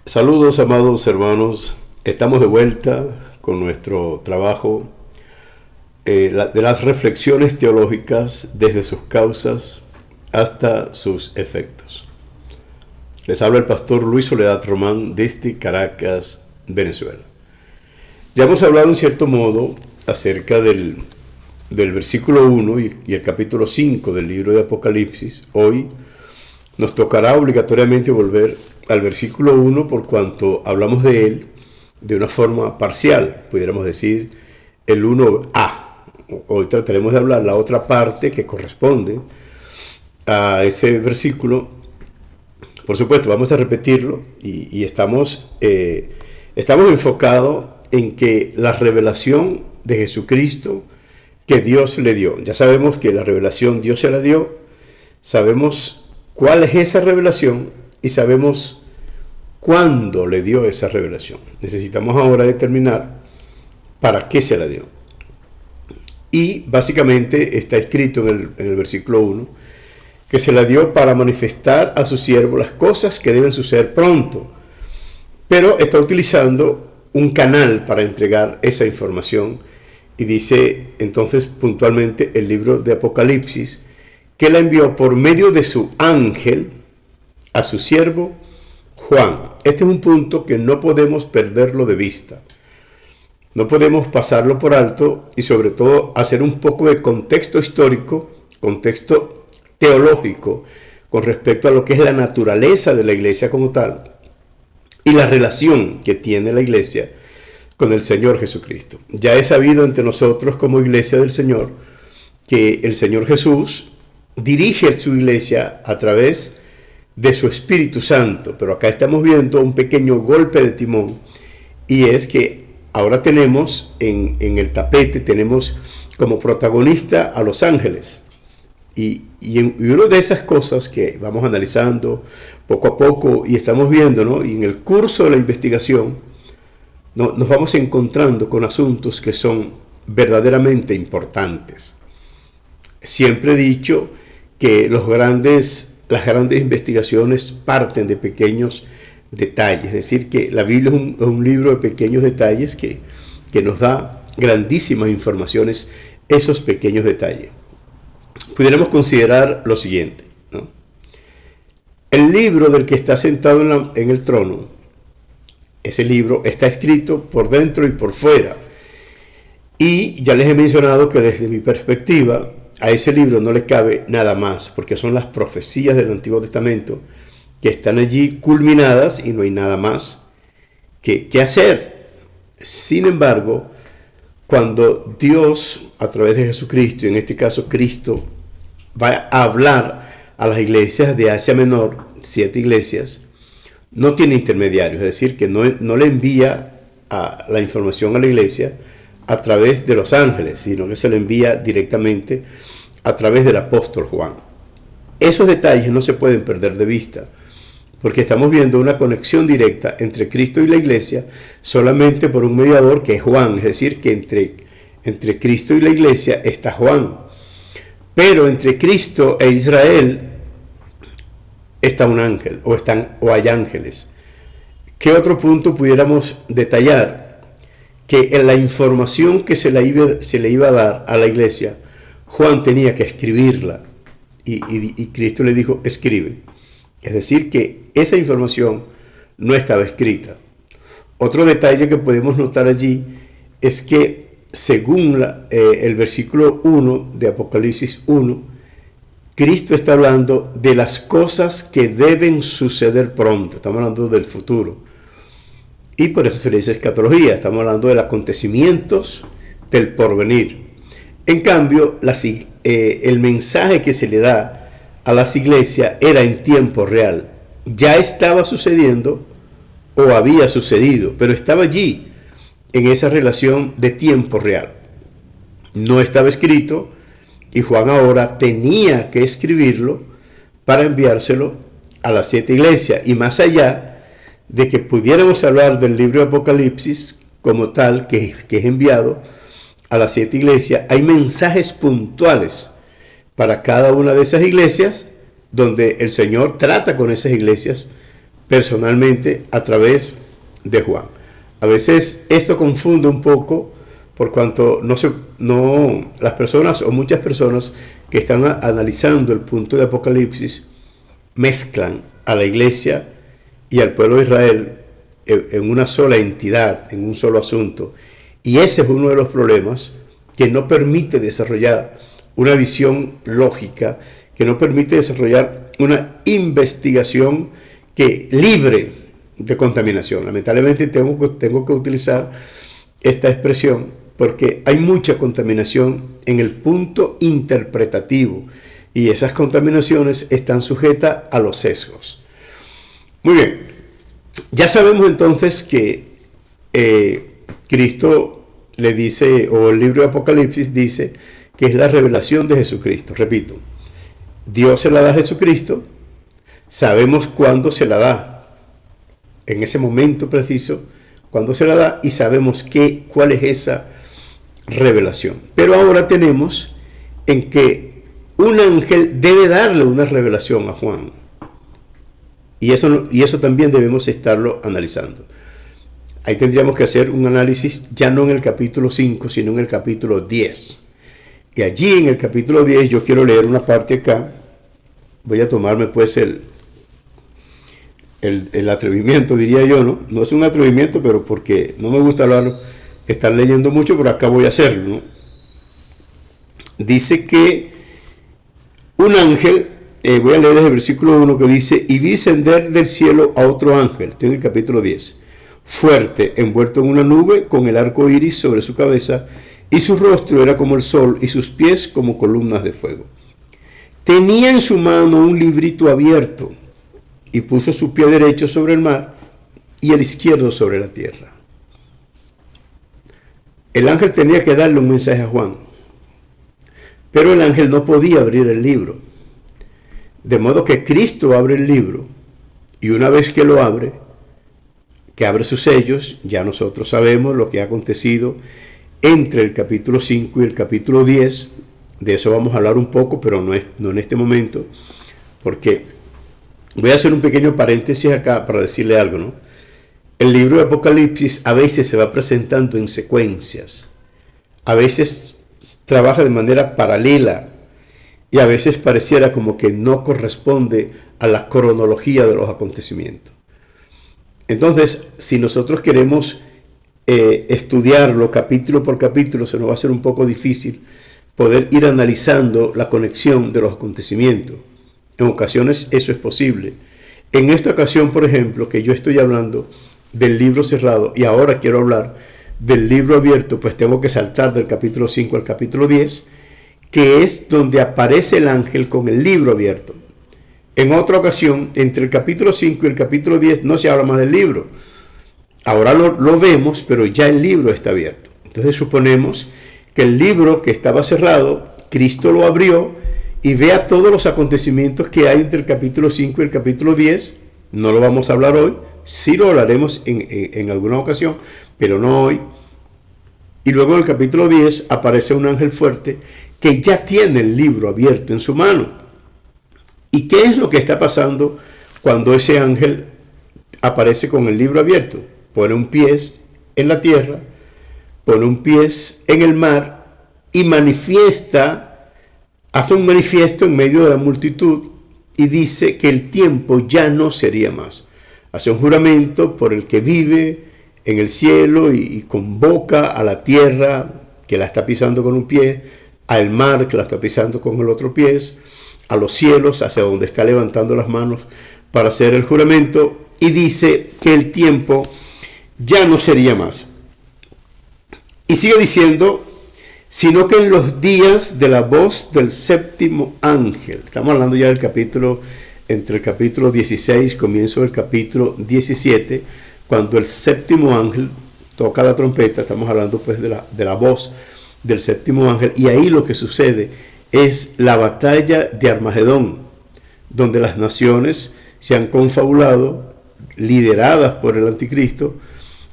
Saludos, amados hermanos. Estamos de vuelta con nuestro trabajo de las reflexiones teológicas desde sus causas hasta sus efectos. Les habla el pastor Luis Soledad Román desde Caracas, Venezuela. Ya hemos hablado en cierto modo acerca del versículo 1 y el capítulo 5 del libro de Apocalipsis. Hoy nos tocará obligatoriamente volver al versículo 1 por cuanto hablamos de él de una forma parcial, pudiéramos decir el 1a. Hoy trataremos de hablar la otra parte que corresponde a ese versículo. Por supuesto, vamos a repetirlo y estamos enfocados en que la revelación de Jesucristo que Dios le dio. Ya sabemos que la revelación Dios se la dio, sabemos cuál es esa revelación y sabemos cuándo le dio esa revelación. Necesitamos ahora determinar para qué se la dio. Y básicamente está escrito en el versículo 1 que se la dio para manifestar a su siervo las cosas que deben suceder pronto. Pero está utilizando un canal para entregar esa información y dice entonces puntualmente el libro de Apocalipsis que la envió por medio de su ángel a su siervo Juan. Este es un punto que no podemos perderlo de vista. No podemos pasarlo por alto y sobre todo hacer un poco de contexto histórico, contexto teológico con respecto a lo que es la naturaleza de la iglesia como tal y la relación que tiene la iglesia con el Señor Jesucristo. Ya es sabido entre nosotros como iglesia del Señor que el Señor Jesús dirige su iglesia a través de su Espíritu Santo, pero acá estamos viendo un pequeño golpe de timón y es que ahora tenemos en el tapete, tenemos como protagonista a los ángeles y una de esas cosas que vamos analizando poco a poco y estamos viendo, ¿no? Y en el curso de la investigación nos vamos encontrando con asuntos que son verdaderamente importantes. Siempre he dicho que las grandes investigaciones parten de pequeños detalles, es decir, que la Biblia es un libro de pequeños detalles que nos da grandísimas informaciones, esos pequeños detalles. Pudiéramos considerar lo siguiente, ¿no? El libro del que está sentado en el trono, ese libro está escrito por dentro y por fuera. Y ya les he mencionado que desde mi perspectiva, a ese libro no le cabe nada más, porque son las profecías del Antiguo Testamento que están allí culminadas y no hay nada más que hacer. Sin embargo, cuando Dios, a través de Jesucristo, y en este caso Cristo, va a hablar a las iglesias de Asia Menor, 7 iglesias, no tiene intermediario, es decir, que no le envía la información a la iglesia a través de los ángeles, sino que se le envía directamente a través del apóstol Juan. Esos detalles no se pueden perder de vista, porque estamos viendo una conexión directa entre Cristo y la iglesia solamente por un mediador que es Juan, es decir, que entre Cristo y la iglesia está Juan, pero entre Cristo e Israel está un ángel o hay ángeles. ¿Qué otro punto pudiéramos detallar? Que en la información que se le iba a dar a la iglesia, Juan tenía que escribirla y Cristo le dijo, escribe. Es decir, que esa información no estaba escrita. Otro detalle que podemos notar allí es que según el versículo 1 de Apocalipsis 1, Cristo está hablando de las cosas que deben suceder pronto. Estamos hablando del futuro. Y por eso se le dice escatología. Estamos hablando de los acontecimientos del porvenir. En cambio, el mensaje que se le da a las iglesias era en tiempo real. Ya estaba sucediendo o había sucedido, pero estaba allí en esa relación de tiempo real. No estaba escrito y Juan ahora tenía que escribirlo para enviárselo a las 7 iglesias. Y más allá de que pudiéramos hablar del libro de Apocalipsis como tal, que es enviado a las 7 iglesias, hay mensajes puntuales para cada una de esas iglesias, donde el Señor trata con esas iglesias personalmente a través de Juan. A veces esto confunde un poco por cuanto las personas o muchas personas que están analizando el punto de Apocalipsis mezclan a la iglesia y al pueblo de Israel en una sola entidad, en un solo asunto. Y ese es uno de los problemas que no permite desarrollar una visión lógica, que no permite desarrollar una investigación libre de contaminación. Lamentablemente tengo que utilizar esta expresión porque hay mucha contaminación en el punto interpretativo y esas contaminaciones están sujetas a los sesgos. Muy bien, ya sabemos entonces que Cristo le dice, o el libro de Apocalipsis dice, que es la revelación de Jesucristo. Repito, Dios se la da a Jesucristo, sabemos cuándo se la da, en ese momento preciso, cuándo se la da, y sabemos cuál es esa revelación. Pero ahora tenemos en que un ángel debe darle una revelación a Juan. Y eso también debemos estarlo analizando. Ahí tendríamos que hacer un análisis ya no en el capítulo 5, sino en el capítulo 10. Y allí en el capítulo 10 yo quiero leer una parte acá. Voy a tomarme pues el atrevimiento, diría yo, ¿no? No es un atrevimiento, pero porque no me gusta estar leyendo mucho, pero acá voy a hacerlo, ¿no? Dice que un ángel, voy a leer el versículo 1 que dice, y vi descender del cielo a otro ángel, estoy en el capítulo 10, fuerte, envuelto en una nube, con el arco iris sobre su cabeza, y su rostro era como el sol, y sus pies como columnas de fuego. Tenía en su mano un librito abierto, y puso su pie derecho sobre el mar, y el izquierdo sobre la tierra. El ángel tenía que darle un mensaje a Juan, pero el ángel no podía abrir el libro. De modo que Cristo abre el libro, y una vez que lo abre, que abre sus sellos, ya nosotros sabemos lo que ha acontecido entre el capítulo 5 y el capítulo 10. De eso vamos a hablar un poco, pero no en este momento, porque voy a hacer un pequeño paréntesis acá para decirle algo, ¿no? El libro de Apocalipsis a veces se va presentando en secuencias, a veces trabaja de manera paralela y a veces pareciera como que no corresponde a la cronología de los acontecimientos. Entonces, si nosotros queremos estudiarlo capítulo por capítulo, se nos va a hacer un poco difícil poder ir analizando la conexión de los acontecimientos. En ocasiones eso es posible. En esta ocasión, por ejemplo, que yo estoy hablando del libro cerrado y ahora quiero hablar del libro abierto, pues tengo que saltar del capítulo 5 al capítulo 10, que es donde aparece el ángel con el libro abierto. En otra ocasión, entre el capítulo 5 y el capítulo 10 no se habla más del libro. Ahora lo vemos, pero ya el libro está abierto. Entonces suponemos que el libro que estaba cerrado, Cristo lo abrió y vea todos los acontecimientos que hay entre el capítulo 5 y el capítulo 10. No lo vamos a hablar hoy, sí lo hablaremos en alguna ocasión, pero no hoy. Y luego en el capítulo 10 aparece un ángel fuerte que ya tiene el libro abierto en su mano. ¿Y qué es lo que está pasando cuando ese ángel aparece con el libro abierto? Pone un pie en la tierra, pone un pie en el mar y hace un manifiesto en medio de la multitud y dice que el tiempo ya no sería más. Hace un juramento por el que vive en el cielo y convoca a la tierra que la está pisando con un pie, al mar que la está pisando con el otro pie, a los cielos hacia donde está levantando las manos para hacer el juramento, y dice que el tiempo ya no sería más. Y sigue diciendo, sino que en los días de la voz del séptimo ángel, estamos hablando ya del capítulo, entre el capítulo 16, comienzo del capítulo 17, cuando el séptimo ángel toca la trompeta, estamos hablando pues de la voz del séptimo ángel, y ahí lo que sucede es la batalla de Armagedón, donde las naciones se han confabulado, lideradas por el anticristo,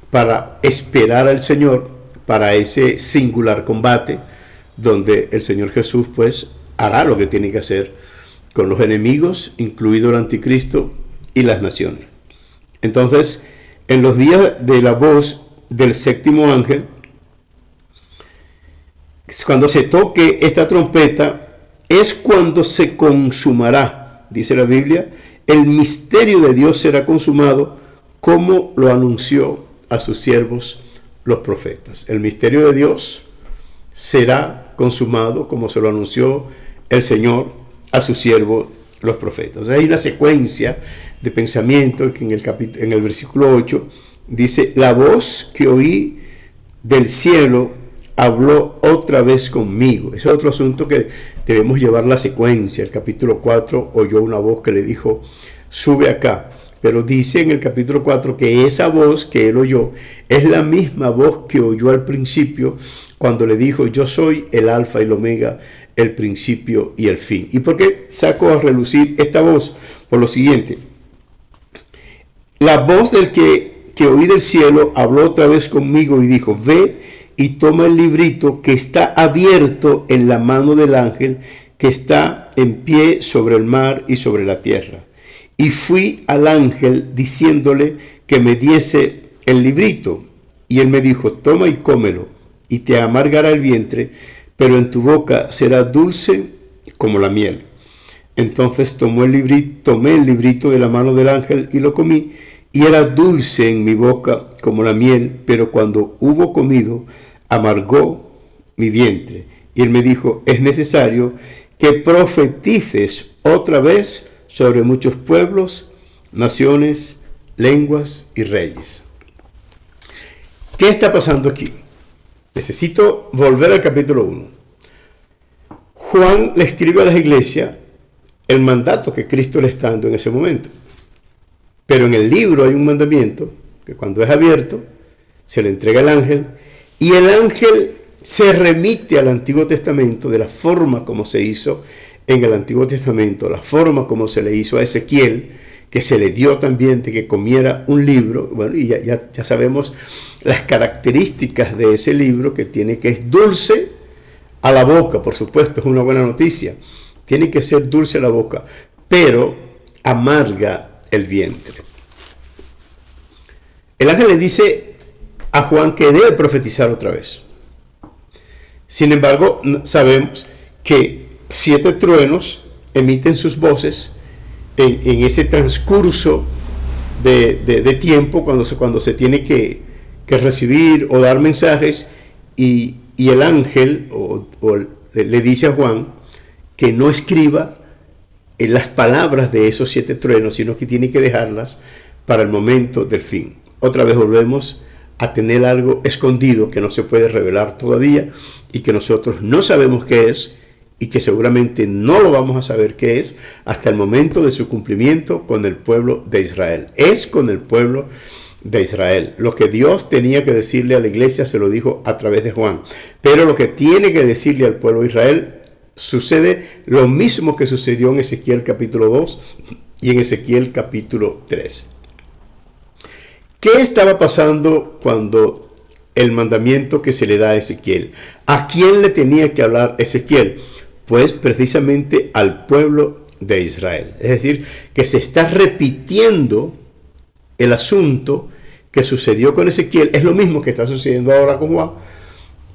para esperar al Señor para ese singular combate, donde el Señor Jesús pues hará lo que tiene que hacer con los enemigos, incluido el anticristo y las naciones. Entonces, en los días de la voz del séptimo ángel, cuando se toque esta trompeta, es cuando se consumará, dice la Biblia, el misterio de Dios será consumado como lo anunció a sus siervos los profetas. El misterio de Dios será consumado como se lo anunció el Señor a sus siervos los profetas. O sea, hay una secuencia de pensamiento que en el versículo 8 dice: la voz que oí del cielo habló otra vez conmigo. Ese es otro asunto que debemos llevar la secuencia. El capítulo 4 oyó una voz que le dijo: sube acá. Pero dice en el capítulo 4 que esa voz que él oyó es la misma voz que oyó al principio cuando le dijo: yo soy el alfa y el omega, el principio y el fin. ¿Y por qué saco a relucir esta voz? Por lo siguiente: la voz del que oí del cielo habló otra vez conmigo y dijo: ve y toma el librito que está abierto en la mano del ángel que está en pie sobre el mar y sobre la tierra. Y fui al ángel diciéndole que me diese el librito. Y él me dijo: toma y cómelo, y te amargará el vientre, pero en tu boca será dulce como la miel. Entonces tomé el librito de la mano del ángel y lo comí, y era dulce en mi boca como la miel, pero cuando hubo comido, amargó mi vientre. Y él me dijo: es necesario que profetices otra vez sobre muchos pueblos, naciones, lenguas y reyes. ¿Qué está pasando aquí? Necesito volver al capítulo 1. Juan le escribe a las iglesias el mandato que Cristo le está dando en ese momento. Pero en el libro hay un mandamiento que cuando es abierto se le entrega al ángel, y el ángel se remite al Antiguo Testamento de la forma como se hizo en el Antiguo Testamento, la forma como se le hizo a Ezequiel, que se le dio también de que comiera un libro. Bueno, y ya sabemos las características de ese libro, que es dulce a la boca, por supuesto, es una buena noticia. Tiene que ser dulce a la boca, pero amarga el vientre. El ángel le dice a Juan que debe profetizar otra vez. Sin embargo, sabemos que 7 truenos emiten sus voces en ese transcurso de tiempo cuando se tiene que recibir o dar mensajes, y el ángel le dice a Juan que no escriba en las palabras de esos 7 truenos, sino que tiene que dejarlas para el momento del fin. Otra vez volvemos a tener algo escondido que no se puede revelar todavía y que nosotros no sabemos qué es, y que seguramente no lo vamos a saber qué es hasta el momento de su cumplimiento con el pueblo de Israel. Es con el pueblo de Israel. Lo que Dios tenía que decirle a la iglesia se lo dijo a través de Juan. Pero lo que tiene que decirle al pueblo de Israel, sucede lo mismo que sucedió en Ezequiel capítulo 2 y en Ezequiel capítulo 3. ¿Qué estaba pasando cuando el mandamiento que se le da a Ezequiel? ¿A quién le tenía que hablar Ezequiel? Pues precisamente al pueblo de Israel. Es decir, que se está repitiendo el asunto que sucedió con Ezequiel. Es lo mismo que está sucediendo ahora con Juan.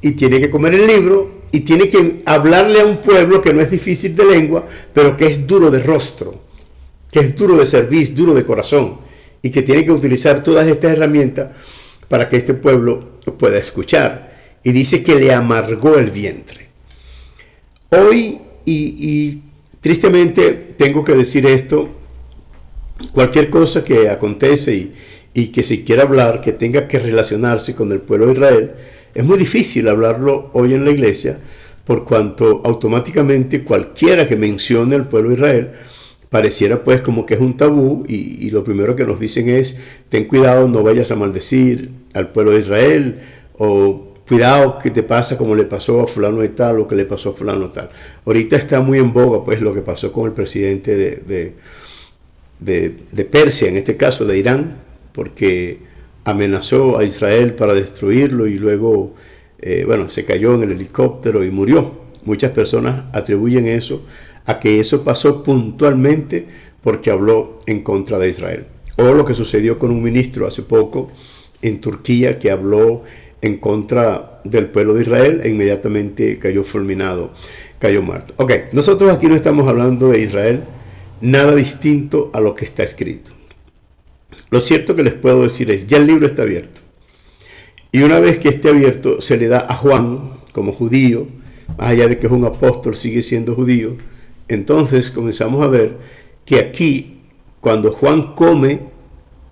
Y tiene que comer el libro y tiene que hablarle a un pueblo que no es difícil de lengua, pero que es duro de rostro, que es duro de cerviz, duro de corazón, y que tiene que utilizar todas estas herramientas para que este pueblo pueda escuchar. Y dice que le amargó el vientre. Hoy, y tristemente tengo que decir esto, cualquier cosa que acontece y que se quiera hablar, que tenga que relacionarse con el pueblo de Israel, es muy difícil hablarlo hoy en la iglesia, por cuanto automáticamente cualquiera que mencione al pueblo de Israel pareciera pues como que es un tabú, y lo primero que nos dicen es: ten cuidado, no vayas a maldecir al pueblo de Israel, o cuidado que te pasa como le pasó a fulano de tal, o que le pasó a fulano de tal. Ahorita está muy en boga pues lo que pasó con el presidente de Persia, en este caso de Irán, porque amenazó a Israel para destruirlo y luego se cayó en el helicóptero y murió. Muchas personas atribuyen eso a que eso pasó puntualmente porque habló en contra de Israel. O lo que sucedió con un ministro hace poco en Turquía que habló en contra del pueblo de Israel e inmediatamente cayó fulminado, cayó muerto. Ok, nosotros aquí no estamos hablando de Israel, nada distinto a lo que está escrito. Lo cierto que les puedo decir es, ya el libro está abierto. Y una vez que esté abierto, se le da a Juan como judío, más allá de que es un apóstol, sigue siendo judío. Entonces comenzamos a ver que aquí, cuando Juan come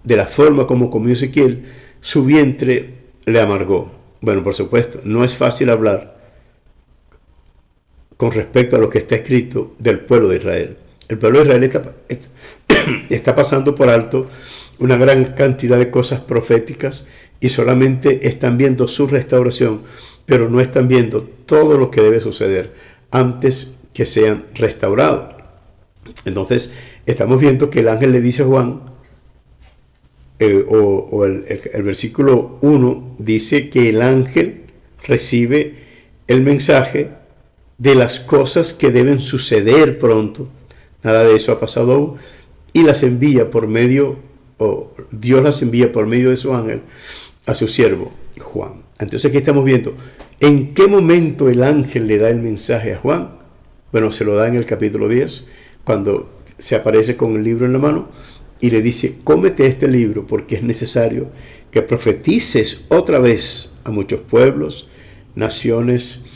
de la forma como comió Ezequiel, su vientre le amargó. Bueno, por supuesto, no es fácil hablar con respecto a lo que está escrito del pueblo de Israel. El pueblo de Israel está pasando por alto una gran cantidad de cosas proféticas y solamente están viendo su restauración, pero no están viendo todo lo que debe suceder antes que sean restaurados. Entonces, estamos viendo que el ángel le dice a Juan, el versículo 1 dice que el ángel recibe el mensaje de las cosas que deben suceder pronto. Nada de eso ha pasado aún. Y las envía por medio, o Dios las envía por medio de su ángel a su siervo Juan. Entonces aquí estamos viendo en qué momento el ángel le da el mensaje a Juan. Bueno, se lo da en el capítulo 10, cuando se aparece con el libro en la mano y le dice, cómete este libro porque es necesario que profetices otra vez a muchos pueblos, naciones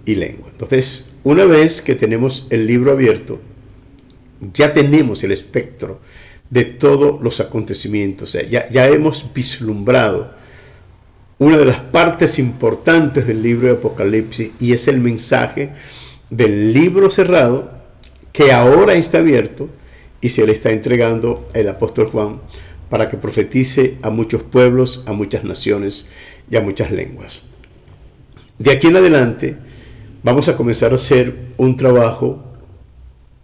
y lenguas. Entonces, una vez que tenemos el libro abierto, ya tenemos el espectro de todos los acontecimientos. O sea, ya hemos vislumbrado una de las partes importantes del libro de Apocalipsis, y es el mensaje del libro cerrado que ahora está abierto y se le está entregando al apóstol Juan para que profetice a muchos pueblos, a muchas naciones y a muchas lenguas. De aquí en adelante vamos a comenzar a hacer un trabajo,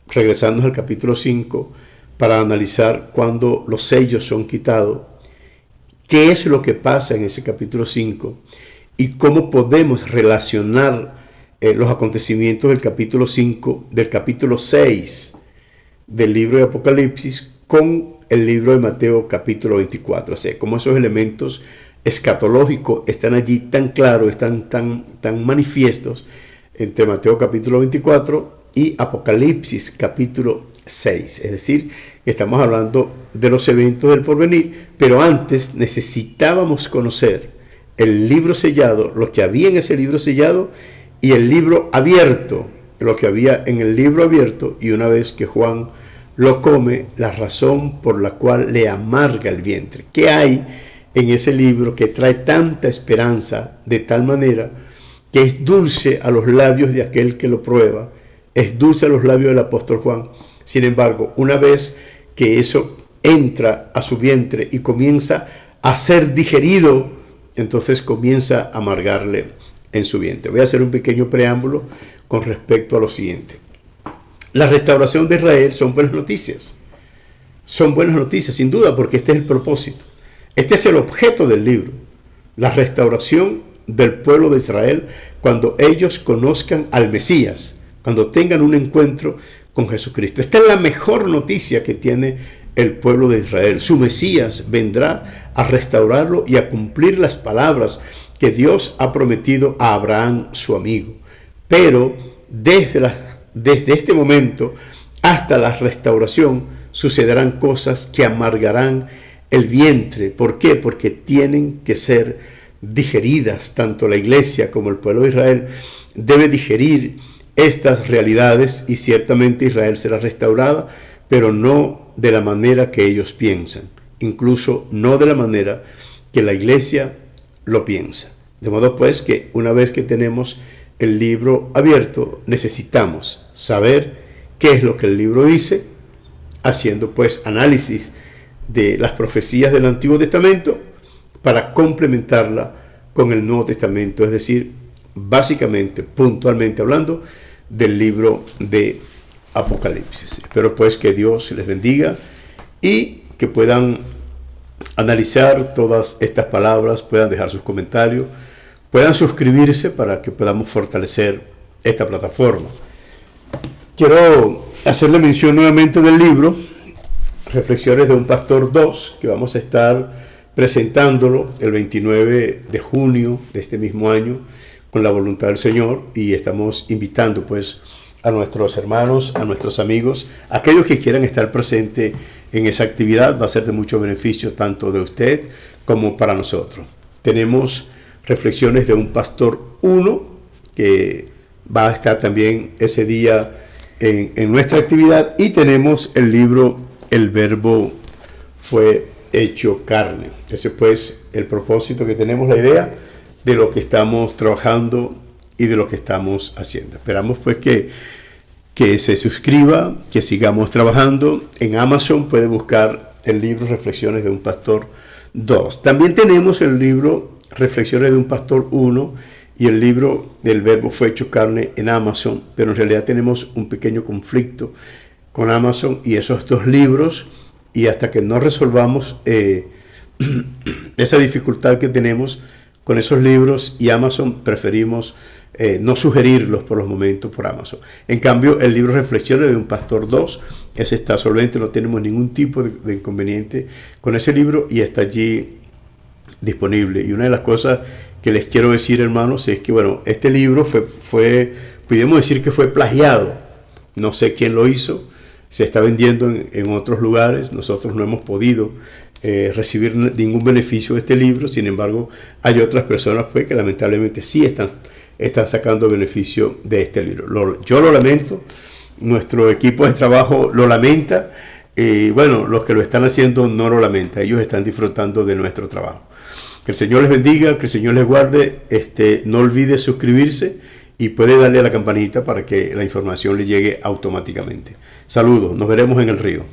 regresando al capítulo 5, para analizar cuando los sellos son quitados, qué es lo que pasa en ese capítulo 5 y cómo podemos relacionar los acontecimientos del capítulo 5, del capítulo 6 del libro de Apocalipsis con el libro de Mateo capítulo 24. O sea, cómo esos elementos escatológicos están allí tan claros, están tan manifiestos entre Mateo capítulo 24 y Apocalipsis capítulo 6. Es decir, que estamos hablando de los eventos del porvenir, pero antes necesitábamos conocer el libro sellado, lo que había en ese libro sellado, y el libro abierto, lo que había en el libro abierto. Y una vez que Juan lo come, la razón por la cual le amarga el vientre. ¿Qué hay en ese libro que trae tanta esperanza, de tal manera que es dulce a los labios de aquel que lo prueba, es dulce a los labios del apóstol Juan? Sin embargo, una vez que eso entra a su vientre y comienza a ser digerido, entonces comienza a amargarle en su vientre. Voy a hacer un pequeño preámbulo con respecto a lo siguiente. La restauración de Israel son buenas noticias. Son buenas noticias, sin duda, porque este es el propósito. Este es el objeto del libro. La restauración del pueblo de Israel cuando ellos conozcan al Mesías, cuando tengan un encuentro con Jesucristo. Esta es la mejor noticia que tiene el pueblo de Israel. Su Mesías vendrá a restaurarlo y a cumplir las palabras que Dios ha prometido a Abraham, su amigo. Pero desde este momento hasta la restauración sucederán cosas que amargarán el vientre. ¿Por qué? Porque tienen que ser digeridas. Tanto la iglesia como el pueblo de Israel debe digerir estas realidades, y ciertamente Israel será restaurada, pero no de la manera que ellos piensan, incluso no de la manera que la iglesia lo piensa. De modo pues que una vez que tenemos el libro abierto, necesitamos saber qué es lo que el libro dice, haciendo pues análisis de las profecías del Antiguo Testamento para complementarla con el Nuevo Testamento, es decir, básicamente, puntualmente hablando, del libro de Apocalipsis. Espero pues que Dios les bendiga y que puedan analizar todas estas palabras, puedan dejar sus comentarios, puedan suscribirse para que podamos fortalecer esta plataforma. Quiero hacerle mención nuevamente del libro. Reflexiones de un Pastor 2, que vamos a estar presentándolo el 29 de junio de este mismo año con la voluntad del Señor, y estamos invitando pues a nuestros hermanos, a nuestros amigos, aquellos que quieran estar presentes en esa actividad. Va a ser de mucho beneficio tanto de usted como para nosotros. Tenemos Reflexiones de un Pastor 1, que va a estar también ese día en nuestra actividad, y tenemos el libro El Verbo fue hecho carne. Ese pues el propósito que tenemos, la idea de lo que estamos trabajando y de lo que estamos haciendo. Esperamos pues que se suscriba, que sigamos trabajando. En Amazon puede buscar el libro Reflexiones de un Pastor 2. También tenemos el libro Reflexiones de un Pastor 1 y el libro del Verbo fue hecho carne en Amazon, pero en realidad tenemos un pequeño conflicto con Amazon y esos dos libros, y hasta que no resolvamos esa dificultad que tenemos con esos libros y Amazon, preferimos no sugerirlos por los momentos por Amazon. En cambio, el libro Reflexiones de un Pastor 2, ese está solvente, no tenemos ningún tipo de inconveniente con ese libro y está allí disponible. Y una de las cosas que les quiero decir, hermanos, es que bueno, este libro podemos decir que fue plagiado. No sé quién lo hizo, se está vendiendo en otros lugares. Nosotros no hemos podido recibir ningún beneficio de este libro. Sin embargo, hay otras personas pues que lamentablemente sí están sacando beneficio de este libro. Yo lo lamento, nuestro equipo de trabajo lo lamenta, bueno, los que lo están haciendo no lo lamentan, ellos están disfrutando de nuestro trabajo. Que el Señor les bendiga, que el Señor les guarde. No olvide suscribirse y puede darle a la campanita para que la información le llegue automáticamente. Saludos, nos veremos en el río.